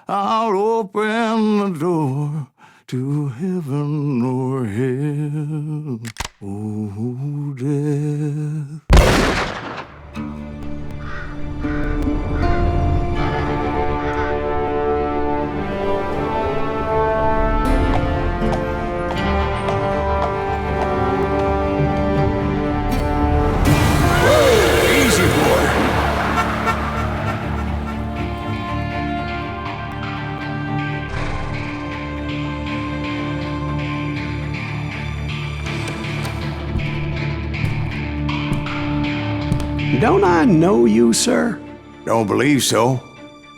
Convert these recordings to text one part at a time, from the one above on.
I'll open the door to heaven or hell. Oh, death. Don't I know you, sir? Don't believe so.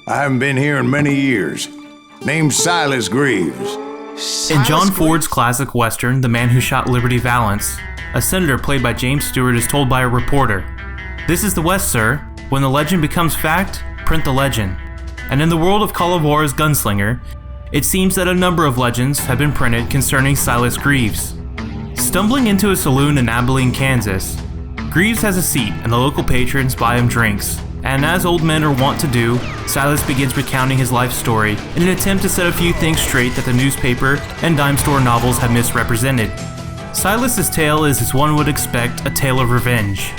I haven't been here in many years. Name's Silas Greaves. In John Ford's classic western, The Man Who Shot Liberty Valance, a senator played by James Stewart is told by a reporter, "This is the West, sir. When the legend becomes fact, print the legend." And in the world of Call of Juarez Gunslinger, it seems that a number of legends have been printed concerning Silas Greaves. Stumbling into a saloon in Abilene, Kansas, Greaves has a seat and the local patrons buy him drinks. And as old men are wont to do, Silas begins recounting his life story in an attempt to set a few things straight that the newspaper and dime store novels have misrepresented. Silas's tale is, as one would expect, a tale of revenge.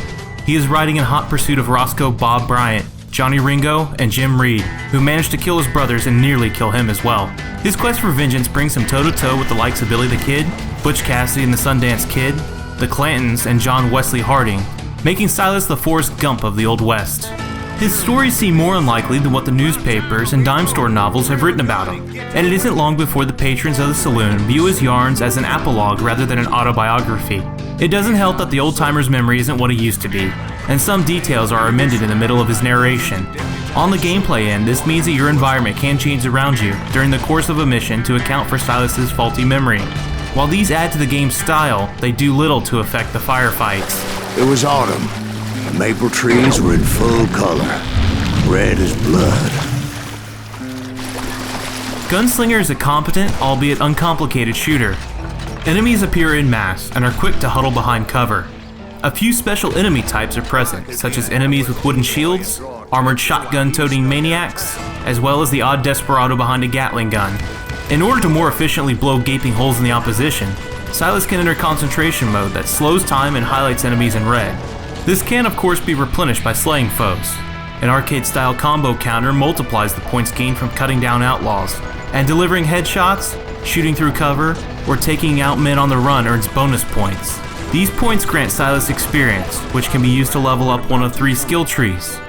He is riding in hot pursuit of Roscoe Bob Bryant, Johnny Ringo, and Jim Reed, who managed to kill his brothers and nearly kill him as well. His quest for vengeance brings him toe-to-toe with the likes of Billy the Kid, Butch Cassidy and the Sundance Kid, the Clantons, and John Wesley Harding, making Silas the Forrest Gump of the Old West. His stories seem more unlikely than what the newspapers and dime store novels have written about him, and it isn't long before the patrons of the saloon view his yarns as an apologue rather than an autobiography. It doesn't help that the old-timer's memory isn't what it used to be, and some details are omitted in the middle of his narration. On the gameplay end, this means that your environment can change around you during the course of a mission to account for Silas's faulty memory. While these add to the game's style, they do little to affect the firefights. It was autumn. The maple trees were in full color, red as blood. Gunslinger is a competent, albeit uncomplicated shooter. Enemies appear en masse and are quick to huddle behind cover. A few special enemy types are present, such as enemies with wooden shields, armored shotgun-toting maniacs, as well as the odd desperado behind a Gatling gun. In order to more efficiently blow gaping holes in the opposition, Silas can enter concentration mode that slows time and highlights enemies in red. This can of course be replenished by slaying foes. An arcade-style combo counter multiplies the points gained from cutting down outlaws, and delivering headshots, shooting through cover, or taking out men on the run earns bonus points. These points grant Silas experience, which can be used to level up one of 3 skill trees.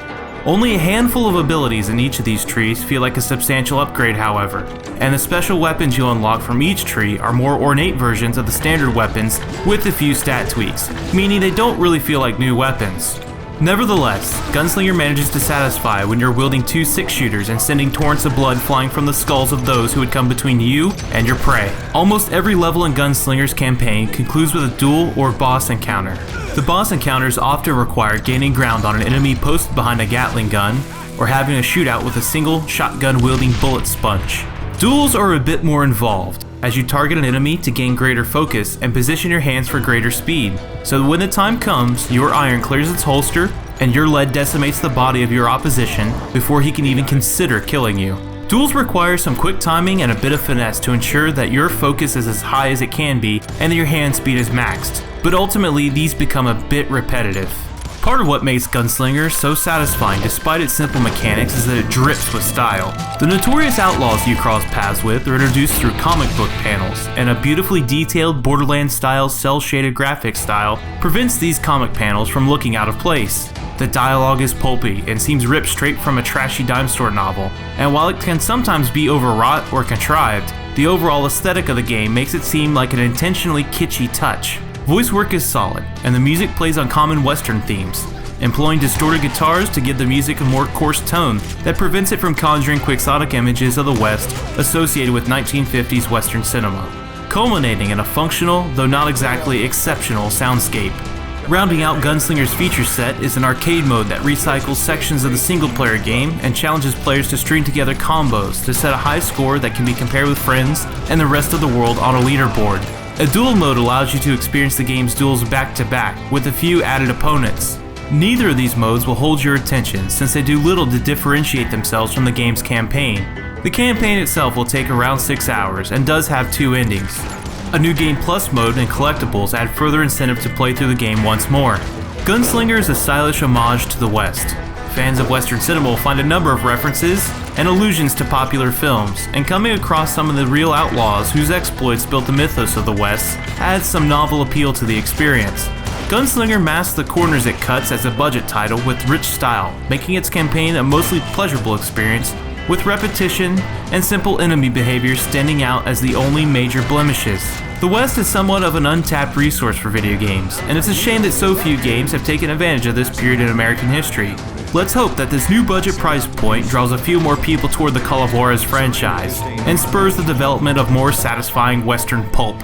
Only a handful of abilities in each of these trees feel like a substantial upgrade, however, and the special weapons you'll unlock from each tree are more ornate versions of the standard weapons with a few stat tweaks, meaning they don't really feel like new weapons. Nevertheless, Gunslinger manages to satisfy when you're wielding 2 6-shooters and sending torrents of blood flying from the skulls of those who would come between you and your prey. Almost every level in Gunslinger's campaign concludes with a duel or boss encounter. The boss encounters often require gaining ground on an enemy posted behind a Gatling gun, or having a shootout with a single shotgun-wielding bullet sponge. Duels are a bit more involved, as you target an enemy to gain greater focus and position your hands for greater speed, so that when the time comes, your iron clears its holster and your lead decimates the body of your opposition before he can even consider killing you. Duels require some quick timing and a bit of finesse to ensure that your focus is as high as it can be and that your hand speed is maxed, but ultimately these become a bit repetitive. Part of what makes Gunslinger so satisfying despite its simple mechanics is that it drips with style. The notorious outlaws you cross paths with are introduced through comic book panels, and a beautifully detailed Borderlands-style cel-shaded graphics style prevents these comic panels from looking out of place. The dialogue is pulpy and seems ripped straight from a trashy dime store novel, and while it can sometimes be overwrought or contrived, the overall aesthetic of the game makes it seem like an intentionally kitschy touch. Voice work is solid, and the music plays on common Western themes, employing distorted guitars to give the music a more coarse tone that prevents it from conjuring quixotic images of the West associated with 1950s Western cinema, culminating in a functional, though not exactly exceptional, soundscape. Rounding out Gunslinger's feature set is an arcade mode that recycles sections of the single-player game and challenges players to string together combos to set a high score that can be compared with friends and the rest of the world on a leaderboard. A duel mode allows you to experience the game's duels back-to-back with a few added opponents. Neither of these modes will hold your attention since they do little to differentiate themselves from the game's campaign. The campaign itself will take around 6 hours and does have 2 endings. A new Game Plus mode and collectibles add further incentive to play through the game once more. Gunslinger is a stylish homage to the West. Fans of Western cinema will find a number of references and allusions to popular films, and coming across some of the real outlaws whose exploits built the mythos of the West adds some novel appeal to the experience. Gunslinger masks the corners it cuts as a budget title with rich style, making its campaign a mostly pleasurable experience, with repetition and simple enemy behavior standing out as the only major blemishes. The West is somewhat of an untapped resource for video games, and it's a shame that so few games have taken advantage of this period in American history. Let's hope that this new budget price point draws a few more people toward the Call of Juarez franchise, and spurs the development of more satisfying Western pulp.